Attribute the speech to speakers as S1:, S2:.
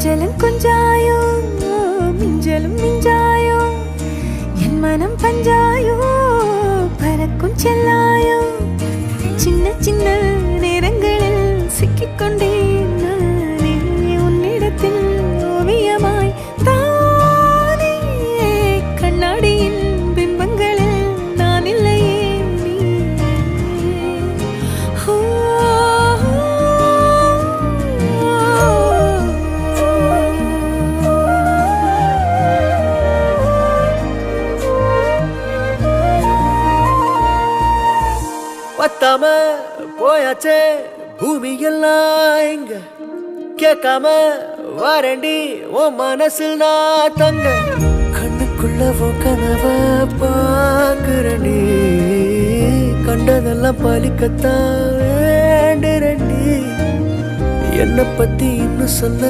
S1: கொஞ்சலும் கொஞ்சாயோ மிஞ்சலும் மிஞ்சாயோ என் மனம் பஞ்சாயோ பறக்கும் செல்லாயோ சின்ன சின்ன நேரங்களில் சிக்கிக்கொண்டேன் நானே உன்னிடத்தில் ஓவியமாய் தானே கண்ணாடியின் பிம்பங்களில் நான் இல்லையே நீ
S2: பத்தாம போயாச்சே பூமி எல்லாம் இங்க கேட்காம வாரண்டி உன் மனசில் நான் தங்க கண்ணுக்குள்ள கனவ பாக்குறண்டி கண்டதெல்லாம் பலிக்கத்தான் வேண்டுறண்டி என்னை பத்தி இன்னும் சொல்ல